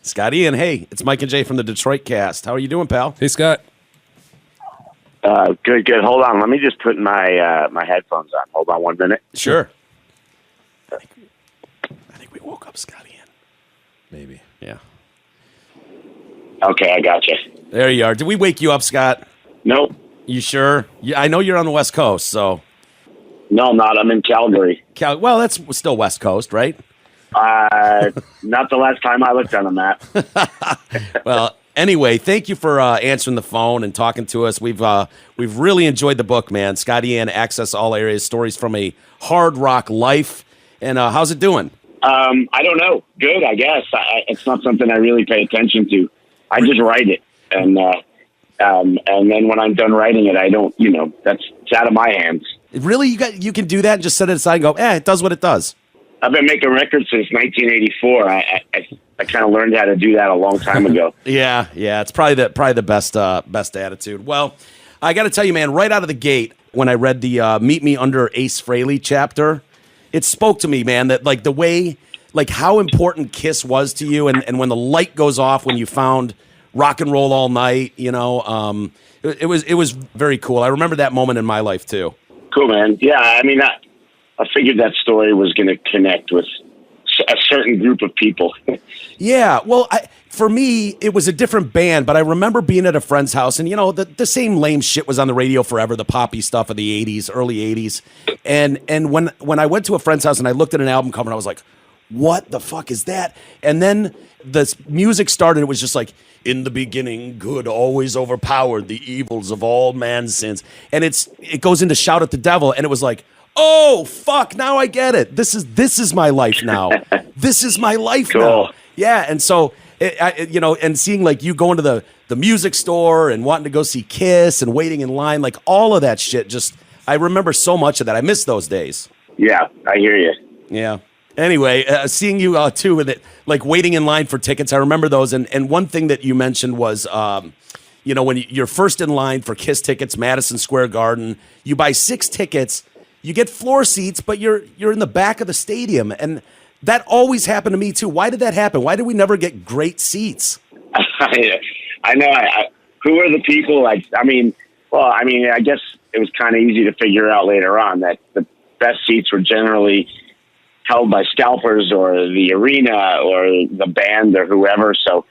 Scott Ian, hey, it's Mike and Jay from the Detroit Cast. How are you doing, pal? Hey, Scott. Good. Hold on. Let me just put my my headphones on. Hold on 1 minute. Sure. I think we woke up Scott Ian. Maybe. Yeah. Okay, I got you. There you are. Did we wake you up, Scott? Nope. You sure? Yeah, I know you're on the West Coast, so. No, I'm not. I'm in Calgary. Well, that's still West Coast, right? Not the last time I looked on the map. Well, anyway, thank you for answering the phone and talking to us. We've really enjoyed the book, man. Scott Ian, Access All Areas, Stories from a Hard Rock Life. And how's it doing? I don't know. Good, I guess. It's not something I really pay attention to. I just write it, and then when I'm done writing it, I don't. It's out of my hands. Really, you can do that and just set it aside and go, it does what it does. I've been making records since 1984. I kind of learned how to do that a long time ago. Yeah, it's probably the best attitude. Well, I got to tell you, man, right out of the gate, when I read the Meet Me Under Ace Frehley chapter, it spoke to me, man, that like the way, like how important Kiss was to you, and when the light goes off when you found Rock and Roll All Night, it was very cool. I remember that moment in my life too. Cool, man. Yeah, I mean, I figured that story was going to connect with a certain group of people. Yeah, well, for me, it was a different band, but I remember being at a friend's house, and, the same lame shit was on the radio forever, the poppy stuff of the 80s, early 80s. And when I went to a friend's house and I looked at an album cover, and I was like, what the fuck is that? And then the music started, it was just like, in the beginning, good always overpowered the evils of all man's sins. And it goes into Shout at the Devil, and it was like, oh, fuck, now I get it. This is my life now. This is my life now. Yeah, and so, and seeing like you going to the music store and wanting to go see Kiss and waiting in line, like all of that shit, just, I remember so much of that. I miss those days. Yeah, I hear you. Yeah. Anyway, seeing you too with it, like waiting in line for tickets, I remember those. And one thing that you mentioned was, when you're first in line for Kiss tickets, Madison Square Garden, you buy 6 tickets. You get floor seats, but you're in the back of the stadium, and that always happened to me too. Why did that happen? Why did we never get great seats? I know. Who are the people? I guess it was kind of easy to figure out later on that the best seats were generally held by scalpers or the arena or the band or whoever. So,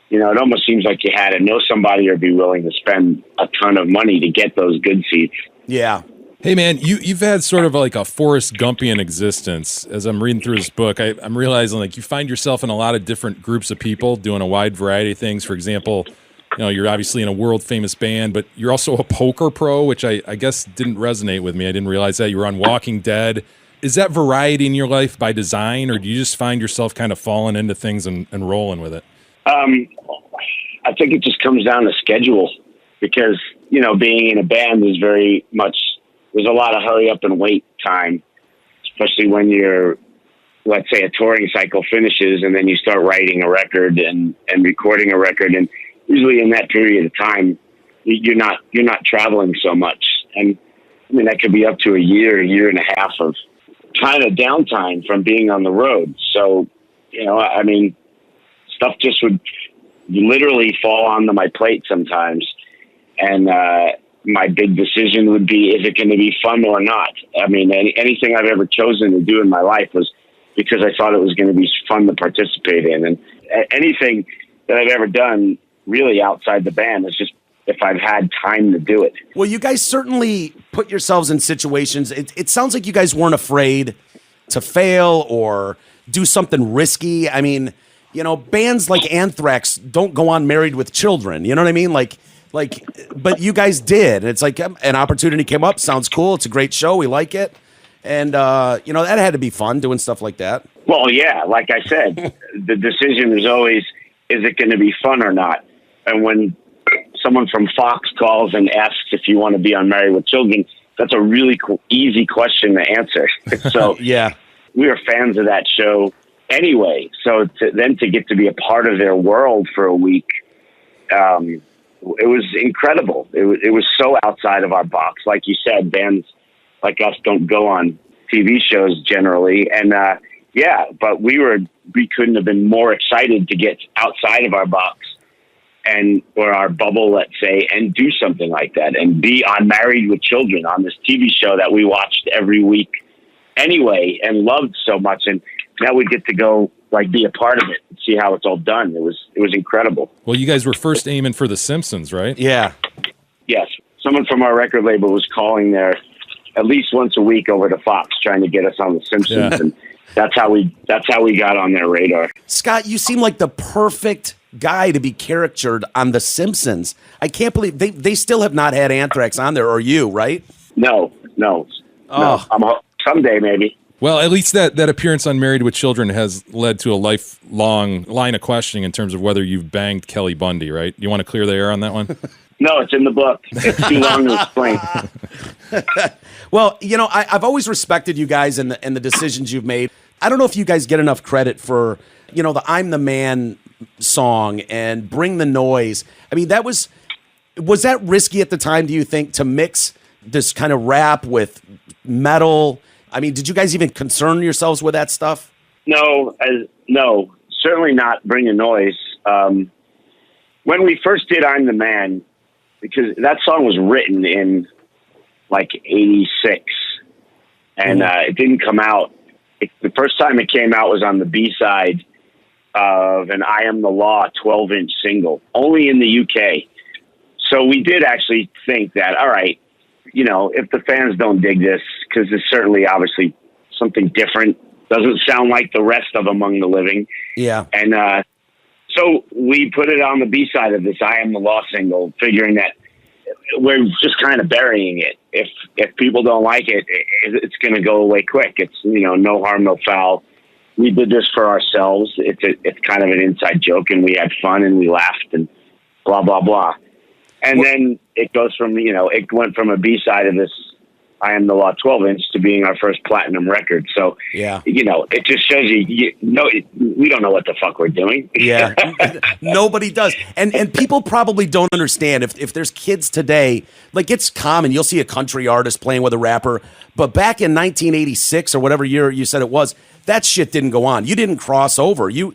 it almost seems like you had to know somebody or be willing to spend a ton of money to get those good seats. Yeah. Hey, man, you've had sort of like a Forrest Gumpian existence. As I'm reading through this book, I'm realizing like you find yourself in a lot of different groups of people doing a wide variety of things. For example, you're obviously in a world-famous band, but you're also a poker pro, which I guess didn't resonate with me. I didn't realize that. You were on Walking Dead. Is that variety in your life by design, or do you just find yourself kind of falling into things and rolling with it? I think it just comes down to schedule because, being in a band is very much, there's a lot of hurry up and wait time, especially when you're, let's say, a touring cycle finishes and then you start writing a record and recording a record. And usually in that period of time, you're not traveling so much. And I mean, that could be up to a year and a half of kind of downtime from being on the road. So, stuff just would literally fall onto my plate sometimes. And my big decision would be, is it going to be fun or not? I mean, anything I've ever chosen to do in my life was because I thought it was going to be fun to participate in. And anything that I've ever done really outside the band is just if I've had time to do it. Well, you guys certainly put yourselves in situations. It sounds like you guys weren't afraid to fail or do something risky. I mean, bands like Anthrax don't go on Married with Children. You know what I mean? Like, but you guys did. It's like an opportunity came up. Sounds cool. It's a great show. We like it. And, that had to be fun doing stuff like that. Well, yeah, like I said, the decision is always, is it going to be fun or not? And when someone from Fox calls and asks if you want to be on Married with Children, that's a really easy question to answer. So yeah, we were fans of that show anyway. So then to get to be a part of their world for a week, it was incredible. It was so outside of our box. Like you said, bands like us don't go on TV shows generally. And Yeah, but we couldn't have been more excited to get outside of our box or our bubble, let's say, and do something like that and be on Married with Children on this TV show that we watched every week anyway and loved so much. And now we get to go like be a part of it and see how it's all done. It was incredible. Well, you guys were first aiming for The Simpsons, right? Yeah. Yes. Someone from our record label was calling there at least once a week over to Fox trying to get us on The Simpsons. Yeah. And that's how we got on their radar. Scott, you seem like the perfect guy to be caricatured on The Simpsons. I can't believe they still have not had Anthrax on there, or you, right? No. Oh. Someday maybe. Well, at least that appearance on Married with Children has led to a lifelong line of questioning in terms of whether you've banged Kelly Bundy, right? You want to clear the air on that one? No, it's in the book. It's too long to explain. Well, I've always respected you guys and the decisions you've made. I don't know if you guys get enough credit for, the I'm the Man song and Bring the Noise. I mean, was that risky at the time, do you think, to mix this kind of rap with metal? I mean, did you guys even concern yourselves with that stuff? No, certainly not Bring the Noise. When we first did I'm the Man, because that song was written in like 86 and it didn't come out. The first time it came out was on the B-side of an I Am the Law 12-inch single, only in the UK. So we did actually think that, all right, if the fans don't dig this, because it's certainly obviously something different, doesn't sound like the rest of Among the Living. Yeah. And so we put it on the B-side of this I Am the Law single, figuring that we're just kind of burying it. If people don't like it, it's going to go away quick. It's, no harm, no foul. We did this for ourselves. It's kind of an inside joke, and we had fun and we laughed and blah, blah, blah. And then it goes from, it went from a B-side of this I Am the Law 12-inch to being our first platinum record. So, yeah, it just shows we don't know what the fuck we're doing. Yeah, nobody does. And people probably don't understand if there's kids today, like it's common. You'll see a country artist playing with a rapper, but back in 1986 or whatever year you said it was, that shit didn't go on. You didn't cross over. You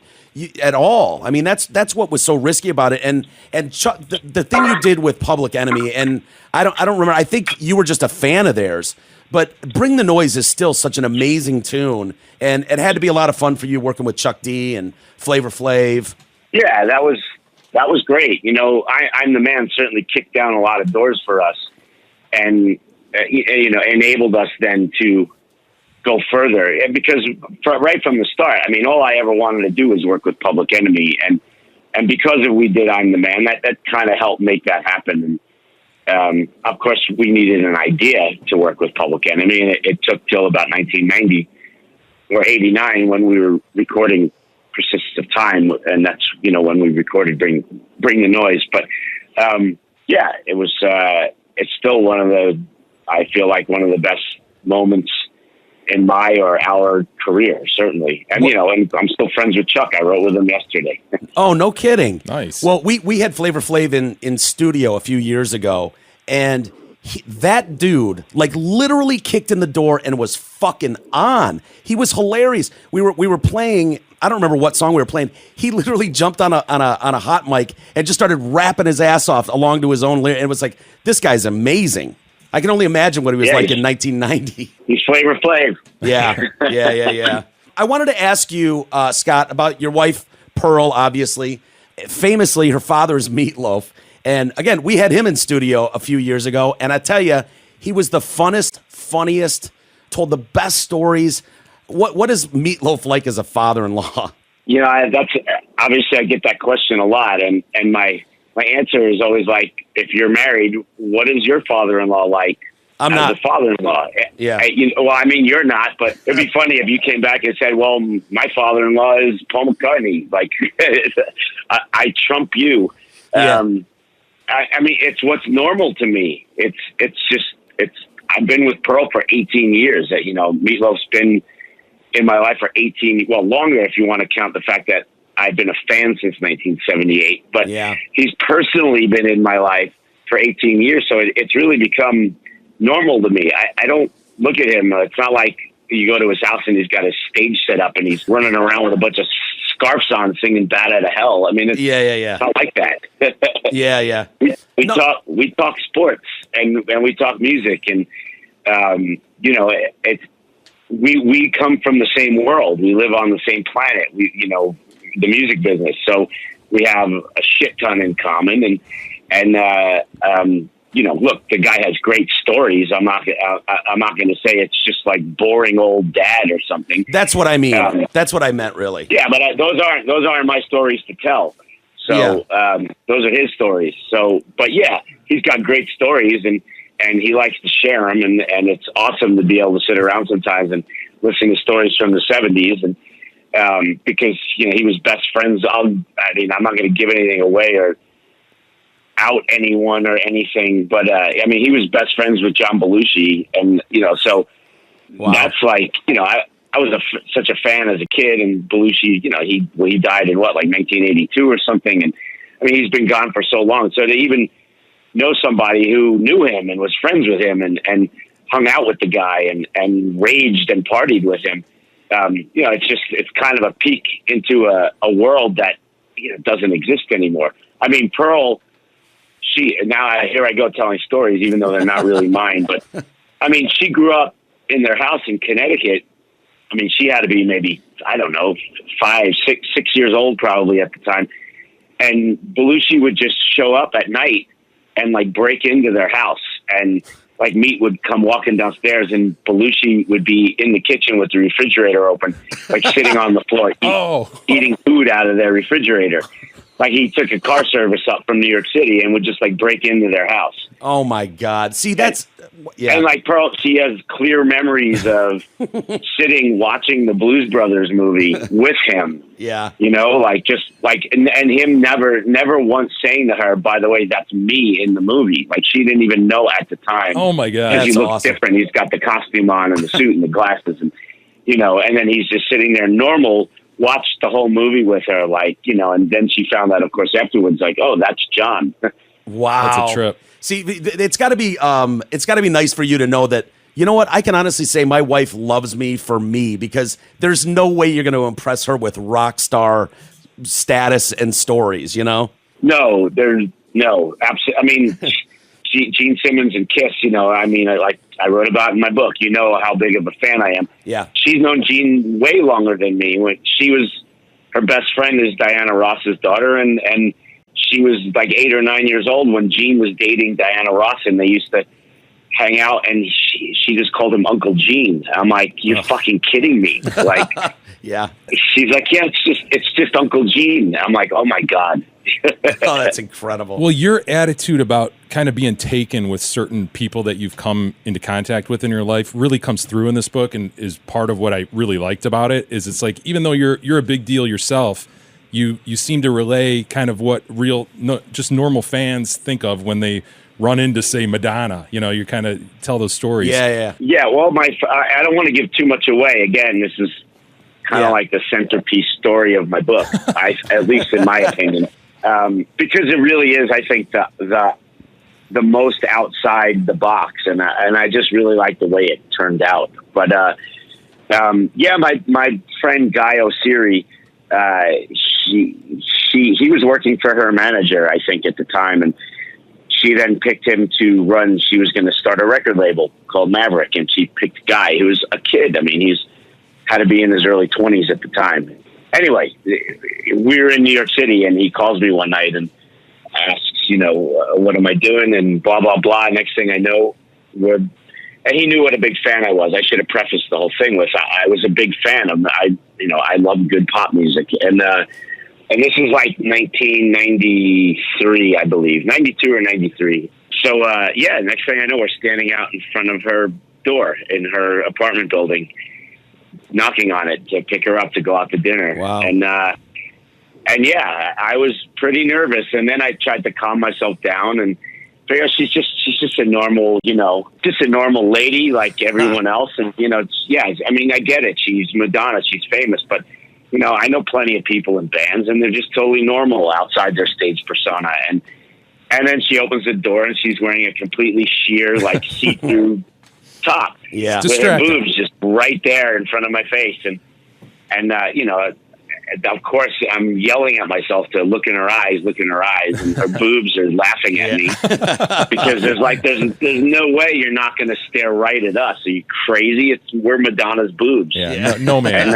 at all. I mean, that's what was so risky about it. And Chuck, the thing you did with Public Enemy, and I don't remember. I think you were just a fan of theirs. But Bring the Noise is still such an amazing tune, and it had to be a lot of fun for you working with Chuck D and Flavor Flav. Yeah, that was great. I'm the Man certainly kicked down a lot of doors for us, and enabled us then to go further, because right from the start, I mean, all I ever wanted to do was work with Public Enemy, and because we did I'm the Man, that kind of helped make that happen. And of course, we needed an idea to work with Public Enemy, and it took till about 1990 or 89 when we were recording Persistence of Time, and that's when we recorded Bring the Noise. But yeah, it was. It's still I feel like one of the best moments in my or our career, certainly. And, and I'm still friends with Chuck. I wrote with him yesterday. Oh, no kidding. Nice. Well, we had Flavor Flav in studio a few years ago, and that dude, like, literally kicked in the door and was fucking on. He was hilarious. We were playing, I don't remember what song we were playing. He literally jumped on a hot mic and just started rapping his ass off along to his own lyric. And it was like, this guy's amazing. I can only imagine what he was like in 1990. He's Flavor Flav. Yeah. I wanted to ask you, Scott, about your wife, Pearl, obviously. Famously, her father's Meatloaf. And again, we had him in studio a few years ago. And I tell you, he was the funniest, told the best stories. What is Meatloaf like as a father-in-law? That's obviously I get that question a lot. And my answer is always like, if you're married, what is your father-in-law like? I'm not a father-in-law. Yeah. You're not, but it'd be funny if you came back and said, well, my father-in-law is Paul McCartney. Like, I trump you. Yeah. I mean, it's what's normal to me. I've been with Pearl for 18 years. Meatloaf's been in my life for 18, well, longer if you want to count the fact that I've been a fan since 1978, but he's personally been in my life for 18 years. So it's really become normal to me. I don't look at him. It's not like you go to his house and he's got his stage set up and he's running around with a bunch of scarves on singing "Bat Out of Hell." I mean, it's not like that. Yeah. We talk sports and we talk music, and we come from the same world. We live on the same planet. The music business. So we have a shit ton in common, and look, the guy has great stories. I'm not going to say it's just like boring old dad or something. That's what I mean. That's what I meant, really. Yeah, but those aren't my stories to tell. So those are his stories. So, but yeah, he's got great stories, and he likes to share them, and it's awesome to be able to sit around sometimes and listen to stories from the 70s, and because he was best friends. I'm not going to give anything away or out anyone or anything, but he was best friends with John Belushi, and so that's like I was such a fan as a kid, and Belushi, he died in 1982 or something, and he's been gone for so long. So to even know somebody who knew him and was friends with him and hung out with the guy and raged and partied with him, it's kind of a peek into a world that doesn't exist anymore. I mean, Pearl. Here I go telling stories, even though they're not really mine. But she grew up in their house in Connecticut. She had to be maybe, I don't know, 6 years old probably at the time. And Belushi would just show up at night and break into their house, and Meat would come walking downstairs, and Belushi would be in the kitchen with the refrigerator open, sitting on the floor, eating food out of their refrigerator. He took a car service up from New York City and would just break into their house. Oh my God. See, that's, yeah. And Pearl, she has clear memories of sitting watching the Blues Brothers movie with him. Yeah. And him never once saying to her, by the way, that's me in the movie. She didn't even know at the time. Oh my God. Because he looks awesome. different. He's got the costume on and the suit and the glasses, and and then he's just sitting there normal, watched the whole movie with her, and then she found out, of course, afterwards, oh, that's John. Wow. That's a trip. See, it's gotta be nice for you to know that, I can honestly say my wife loves me for me, because there's no way you're going to impress her with rock star status and stories, No, there's no, absolutely. Gene Simmons and Kiss, I wrote about in my book, how big of a fan I am. Yeah. She's known Gene way longer than me. When her best friend is Diana Ross's daughter, and she was 8 or 9 years old when Gene was dating Diana Ross, and they used to hang out, and she just called him Uncle Gene. I'm like, you're fucking kidding me. Yeah. She's like, yeah, it's just Uncle Gene. I'm like, oh my God. Oh, that's incredible. Well, your attitude about kind of being taken with certain people that you've come into contact with in your life really comes through in this book, and is part of what I really liked about it. Is it's even though you're a big deal yourself, you seem to relay kind of what just normal fans think of when they run into, say, Madonna. You kind of tell those stories. Yeah. Well, I don't want to give too much away. Again, this is kind of like the centerpiece story of my book, at least in my opinion. Because it really is, I think, the most outside the box, and I just really like the way it turned out. But my friend Guy O'Siri, he was working for her manager, I think, at the time, and she then picked him to run. She was going to start a record label called Maverick, and she picked Guy, who was a kid. He's had to be in his early 20s at the time. Anyway, we were in New York City, and he calls me one night and asks, what am I doing? And blah, blah, blah. Next thing I know, and he knew what a big fan I was. I should have prefaced the whole thing with, I was a big fan of, I love good pop music. And this is 1993, I believe, 92 or 93. So, next thing I know, we're standing out in front of her door in her apartment building, knocking on it to pick her up to go out to dinner. Wow. And I was pretty nervous. And then I tried to calm myself down and figure she's just a normal, just a normal lady like everyone else. And, I get it. She's Madonna. She's famous. But, I know plenty of people in bands, and they're just totally normal outside their stage persona. And then she opens the door, and she's wearing a completely sheer, see-through top. Yeah. With her boobs just right there in front of my face. And you know, of course, I'm yelling at myself to look in her eyes, and her boobs are laughing at me because there's no way you're not going to stare right at us. Are you crazy? We're Madonna's boobs. Yeah. No man.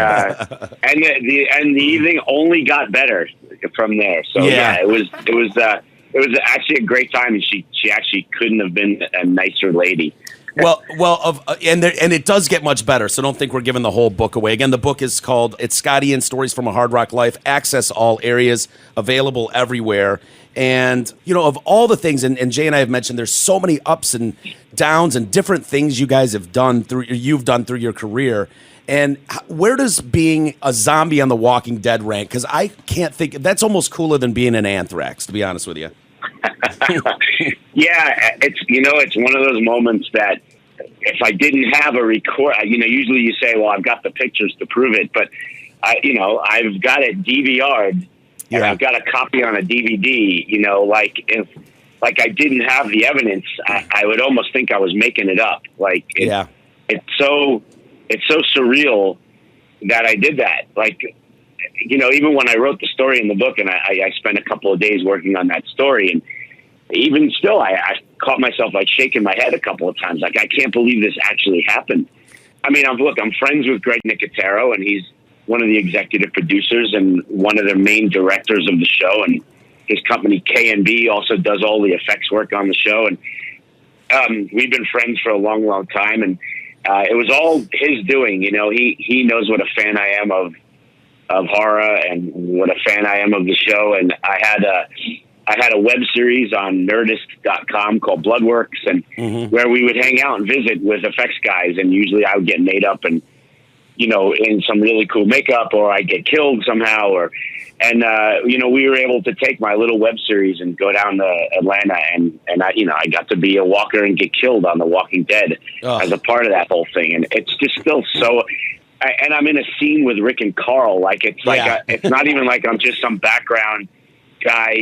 And the evening only got better from there. So it was actually a great time, and she actually couldn't have been a nicer lady. And it does get much better, so don't think we're giving the whole book away. Again, the book is called It's Scotty and Stories from a Hard Rock Life. Access all areas, available everywhere. And, you know, of all the things, and Jay and I have mentioned, there's so many ups and downs and different things you guys have done through your career. And where does being a zombie on The Walking Dead rank? Because I can't think, that's almost cooler than being an Anthrax, to be honest with you. Yeah, it's one of those moments that if I didn't have a record, usually you say, well, I've got the pictures to prove it, but I've got it DVR'd and I've got a copy on a DVD, if I didn't have the evidence, I would almost think I was making it up. It's so surreal that I did that. Even when I wrote the story in the book, and I spent a couple of days working on that story, and even still, I caught myself shaking my head a couple of times. I can't believe this actually happened. I mean, I'm friends with Greg Nicotero, and he's one of the executive producers and one of the main directors of the show. And his company K&B also does all the effects work on the show. And we've been friends for a long, long time. And it was all his doing. He knows what a fan I am of horror and what a fan I am of the show. And I had a web series on Nerdist.com called Bloodworks, and where we would hang out and visit with effects guys. And usually I would get made up and, in some really cool makeup, or I'd get killed somehow, we were able to take my little web series and go down to Atlanta, and I got to be a walker and get killed on The Walking Dead as a part of that whole thing. And it's just still so, and I'm in a scene with Rick and Carl. It's not even like I'm just some background guy,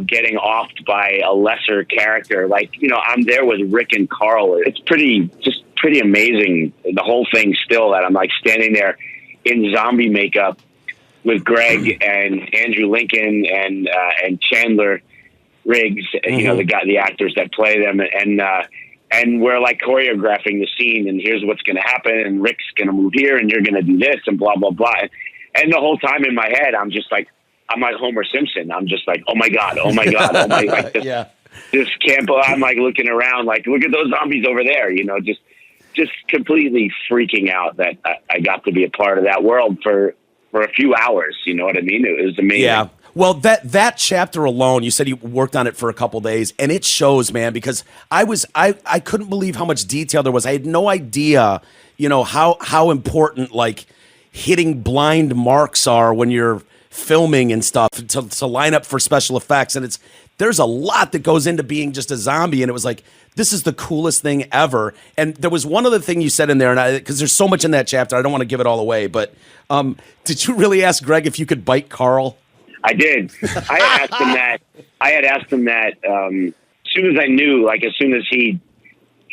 getting offed by a lesser character. I'm there with Rick and Carl. It's pretty amazing, the whole thing still, that I'm standing there in zombie makeup with Greg and Andrew Lincoln and Chandler Riggs, the actors that play them, and we're choreographing the scene, and here's what's going to happen, and Rick's going to move here, and you're going to do this, and blah blah blah. And the whole time in my head, I'm just I'm like Homer Simpson. I'm just oh my god, oh my god, oh my god. Just can't. I'm looking around, look at those zombies over there. Just completely freaking out that I got to be a part of that world for a few hours. You know what I mean? It was amazing. Yeah. Well, that chapter alone, you said you worked on it for a couple days, and it shows, man, because I couldn't believe how much detail there was. I had no idea, how important hitting blind marks are when you're filming and stuff to line up for special effects. And there's a lot that goes into being just a zombie. And it was this is the coolest thing ever. And there was one other thing you said in there, and because there's so much in that chapter, I don't want to give it all away, but did you really ask Greg if you could bite Carl? I did. I had asked him that as soon as I knew, as soon as he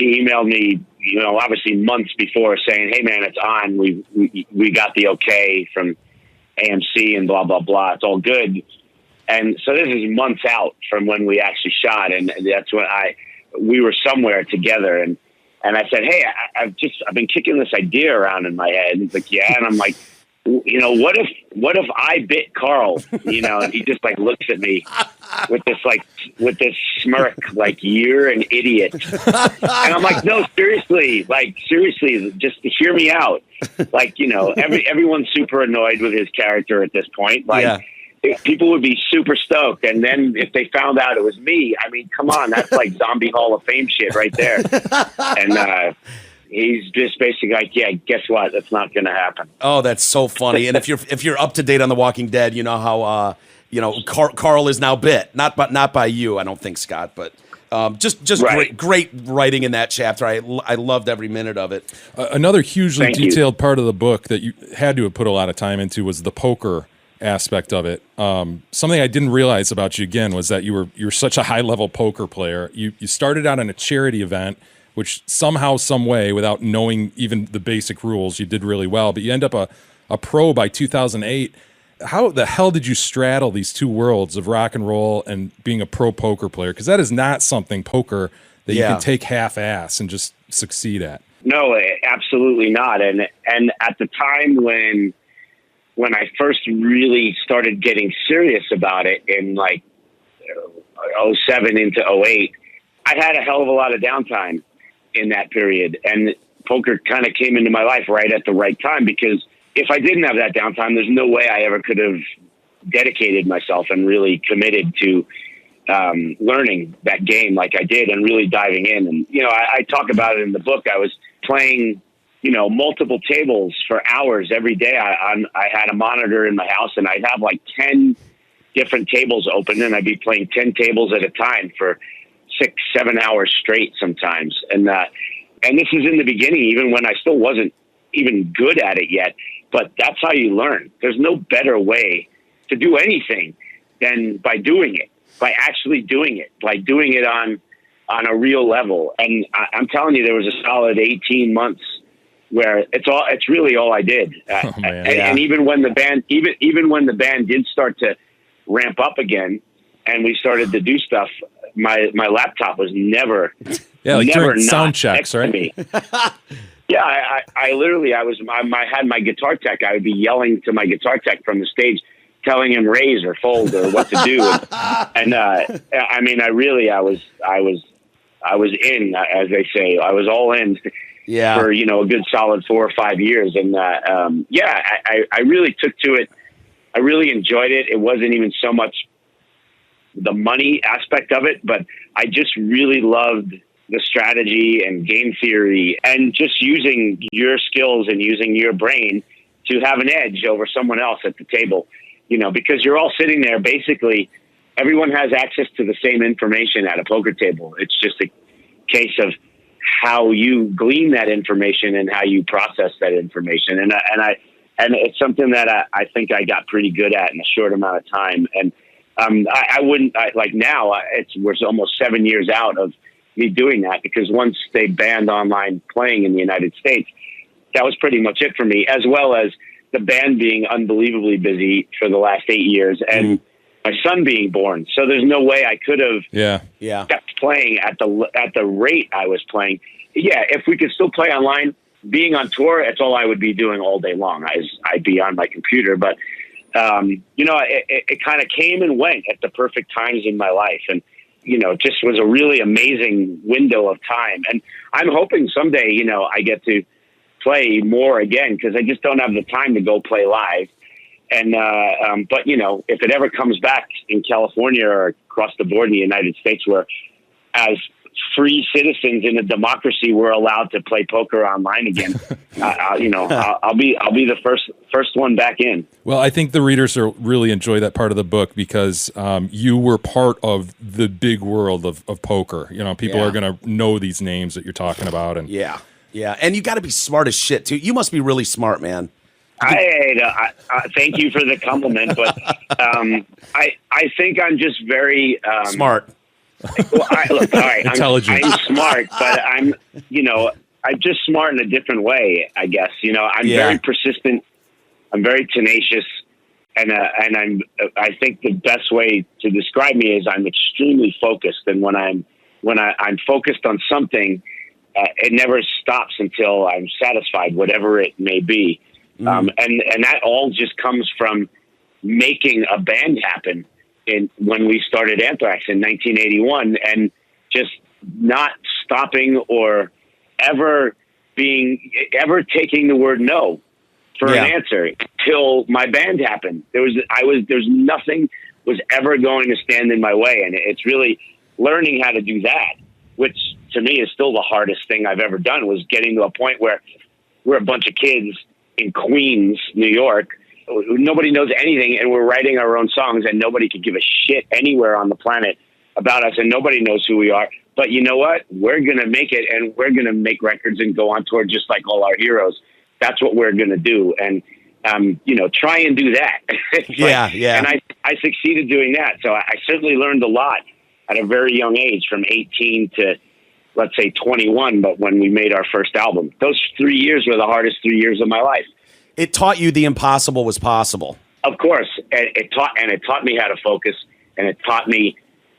emailed me, obviously months before, saying, "Hey man, it's on. We got the okay from AMC and blah blah blah. It's all good." And so this is months out from when we actually shot, and that's when we were somewhere together, and I said, "Hey, I've been kicking this idea around in my head." And he's like, "Yeah," and I'm like, what if I bit Carl? And he just looks at me with this smirk, you're an idiot. And I'm like, no, seriously, just hear me out. Everyone's super annoyed with his character at this point. People would be super stoked, and then if they found out it was me, I mean, come on, that's Zombie Hall of Fame shit right there. And he's just basically yeah, guess what? That's not going to happen. Oh, that's so funny. And if you're up to date on The Walking Dead, you know how Carl is now bit, not by you, I don't think, Scott, but just right. great writing in that chapter. I loved every minute of it. Another hugely detailed part of the book that you had to have put a lot of time into was the poker aspect of it. Something I didn't realize about you again was that you're such a high level poker player. You started out in a charity event which somehow, some way, without knowing even the basic rules, you did really well. But you end up a pro by 2008. How the hell did you straddle these two worlds of rock and roll and being a pro poker player? Because that is not something poker that you can take half-ass and just succeed at. No, absolutely not. And at the time when I first really started getting serious about it in like 07 into 08, I had a hell of a lot of downtime in that period. And poker kind of came into my life right at the right time, because if I didn't have that downtime, there's no way I ever could have dedicated myself and really committed to learning that game like I did and really diving in. And, I talk about it in the book. I was playing, multiple tables for hours every day. I had a monitor in my house, and I'd have like 10 different tables open, and I'd be playing 10 tables at a time for 6-7 hours straight sometimes. And this is in the beginning, even when I still wasn't even good at it yet. But that's how you learn. There's no better way to do anything than by doing it, by actually doing it, by doing it on a real level. And I'm telling you, there was a solid 18 months where it's really all I did. And even when the band, even when the band did start to ramp up again and we started to do stuff, my laptop was never, like never during sound checks, right? Me. Yeah, I literally, I had my guitar tech. I would be yelling to my guitar tech from the stage, telling him raise or fold or what to do. And I was in, as they say. I was all in for, a good solid 4 or 5 years. And I really took to it. I really enjoyed it. It wasn't even so much the money aspect of it, but I just really loved the strategy and game theory and just using your skills and using your brain to have an edge over someone else at the table, because you're all sitting there. Basically, everyone has access to the same information at a poker table. It's just a case of how you glean that information and how you process that information. And it's something that I think I got pretty good at in a short amount of time. And we're almost 7 years out of me doing that, because once they banned online playing in the United States, that was pretty much it for me, as well as the band being unbelievably busy for the last 8 years and my son being born. So there's no way I could have kept playing at the rate I was playing. Yeah, if we could still play online, being on tour, that's all I would be doing all day long. I'd be on my computer, but it kind of came and went at the perfect times in my life. And, just was a really amazing window of time. And I'm hoping someday, I get to play more again, because I just don't have the time to go play live. And, but if it ever comes back in California or across the board in the United States, where as free citizens in a democracy, we're allowed to play poker online again, I'll be the first one back in. Well, I think the readers will really enjoy that part of the book, because you were part of the big world of poker. People are going to know these names that you're talking about. And and you got to be smart as shit too. You must be really smart, man. I thank you for the compliment, but I think I'm just very smart. Well, look, all right, intelligent. I'm smart, but I'm just smart in a different way, I guess. I'm very persistent. I'm very tenacious, and I think the best way to describe me is I'm extremely focused. And when I'm focused on something, it never stops until I'm satisfied, whatever it may be. And that all just comes from making a band happen. When we started Anthrax in 1981, and just not stopping or ever taking the word no for an answer till my band happened. There's nothing was ever going to stand in my way. And it's really learning how to do that, which to me is still the hardest thing I've ever done, was getting to a point where we're a bunch of kids in Queens, New York. Nobody knows anything, and we're writing our own songs, and nobody could give a shit anywhere on the planet about us, and nobody knows who we are. But you know what? We're going to make it, and we're going to make records and go on tour just like all our heroes. That's what we're going to do. And, try and do that. And I succeeded doing that. So I certainly learned a lot at a very young age, from 18 to let's say 21, but when we made our first album, those 3 years were the hardest 3 years of my life. It taught you the impossible was possible. Of course. And it taught me how to focus, and it taught me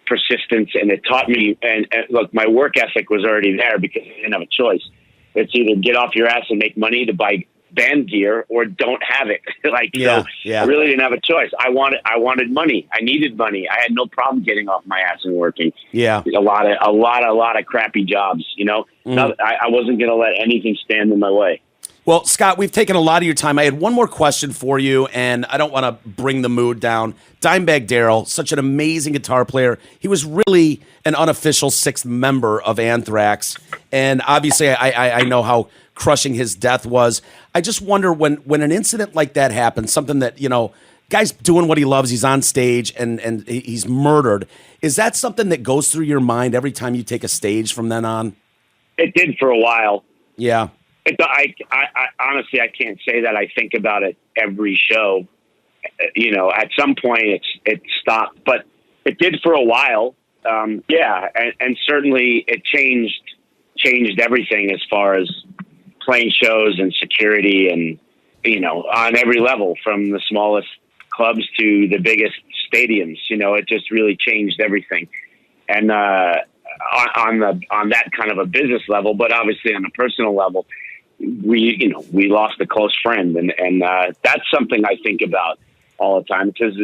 persistence, and it taught me, and look, my work ethic was already there because I didn't have a choice. It's either get off your ass and make money to buy band gear or don't have it. So I really didn't have a choice. I wanted money. I needed money. I had no problem getting off my ass and working. Yeah. A lot of crappy jobs, I wasn't going to let anything stand in my way. Well, Scott, we've taken a lot of your time. I had one more question for you, and I don't want to bring the mood down. Dimebag Darrell, such an amazing guitar player. He was really an unofficial sixth member of Anthrax, and obviously I know how crushing his death was. I just wonder when an incident like that happens, something that, guy's doing what he loves, he's on stage, and he's murdered. Is that something that goes through your mind every time you take a stage from then on? It did for a while. Yeah. I honestly, I can't say that I think about it every show. At some point it stopped, but it did for a while. And certainly it changed everything as far as playing shows and security and, on every level, from the smallest clubs to the biggest stadiums. It just really changed everything. And on that kind of a business level, but obviously on a personal level, we lost a close friend, and that's something I think about all the time, because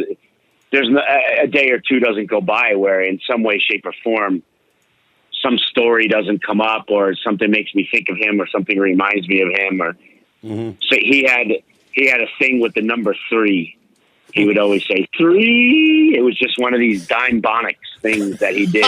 there's a day or two doesn't go by where in some way, shape or form, some story doesn't come up, or something makes me think of him, or something reminds me of him. Or so he had a thing with the number 3. He would always say 3. It was just one of these dime bonics things that he did.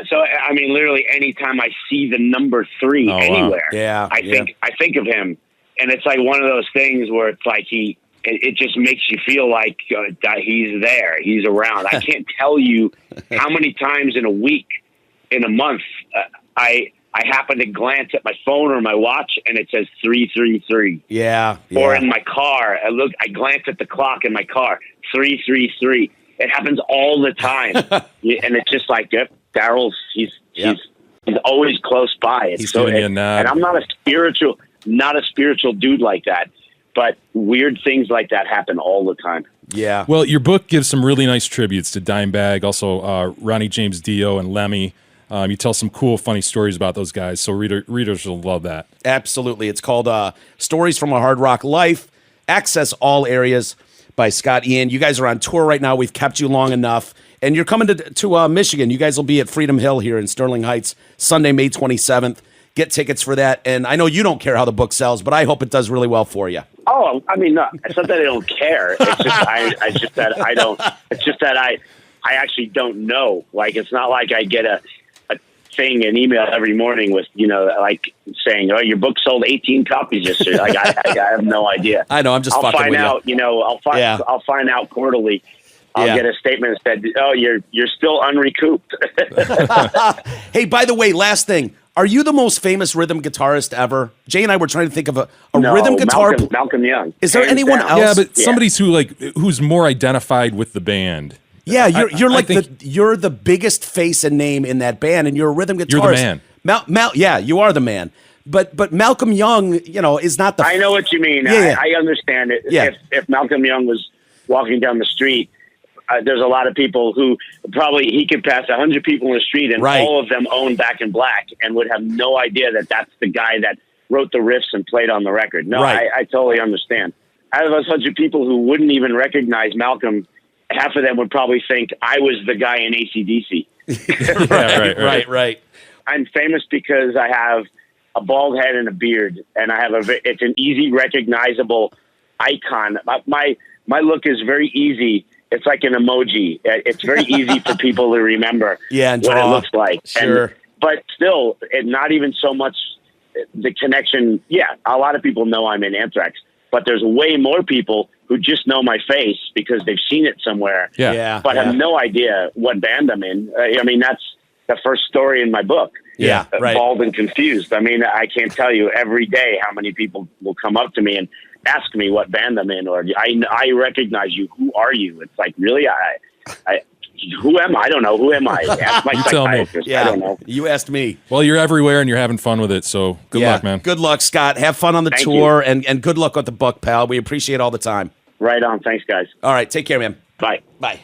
So, I mean, literally anytime I see the number 3 anywhere, I think of him. And it's like one of those things where it's like it just makes you feel like that he's there, he's around. I can't tell you how many times in a week, in a month, I happen to glance at my phone or my watch and it says 333. Yeah. Or in my car, I glance at the clock in my car, 333. It happens all the time. And it's just like, Darrell's, he's always close by. It's and I'm not a spiritual dude like that, but weird things like that happen all the time. Yeah. Well, your book gives some really nice tributes to Dimebag, also Ronnie James Dio and Lemmy. You tell some cool, funny stories about those guys, so readers will love that. Absolutely. It's called Stories from a Hard Rock Life. Access all areas by Scott Ian. You guys are on tour right now. We've kept you long enough. And you're coming to Michigan. You guys will be at Freedom Hill here in Sterling Heights, Sunday, May 27th. Get tickets for that. And I know you don't care how the book sells, but I hope it does really well for you. Oh, I mean, no, it's not that I don't care. It's just that I actually don't know. Like, it's not like I get an email every morning with, like saying, "Oh, your book sold 18 copies yesterday." Like, I have no idea. I know. I'm just fucking with you. I'll find out quarterly. I'll get a statement that said, "Oh, you're still unrecouped." Hey, by the way, last thing. Are you the most famous rhythm guitarist ever? Jay and I were trying to think of a rhythm guitar. Malcolm Young. Is there anyone else? Yeah, but somebody's who's more identified with the band. Yeah, you're the biggest face and name in that band, and you're a rhythm guitarist. You're the man. Yeah, you are the man. But Malcolm Young, is not the. I know what you mean. Yeah. I understand it. Yeah. If Malcolm Young was walking down the street, there's a lot of people who probably he could pass 100 people in the street and all of them own Back in Black and would have no idea that that's the guy that wrote the riffs and played on the record. No, I totally understand. Out of those 100 people who wouldn't even recognize Malcolm, half of them would probably think I was the guy in AC/DC. Right. I'm famous because I have a bald head and a beard, and I have it's an easy, recognizable icon. My look is very easy. It's like an emoji. It's very easy for people to remember and what it looks like. Sure. But still, not even so much the connection. Yeah, a lot of people know I'm in Anthrax, but there's way more people who just know my face because they've seen it somewhere. But have no idea what band I'm in. I mean, that's the first story in my book. Bald and Confused. I mean, I can't tell you every day how many people will come up to me and ask me what band I'm in, or I recognize you. Who are you? It's like, really? Who am I? I don't know. Who am I? Ask my tell me. psychiatrist. Yeah, I don't know. you asked me. Well, you're everywhere and you're having fun with it. So good luck, man. Good luck, Scott. Have fun on the Thank tour, and good luck with the book, pal. We appreciate all the time. Right on. Thanks, guys. All right, take care, man. Bye. Bye.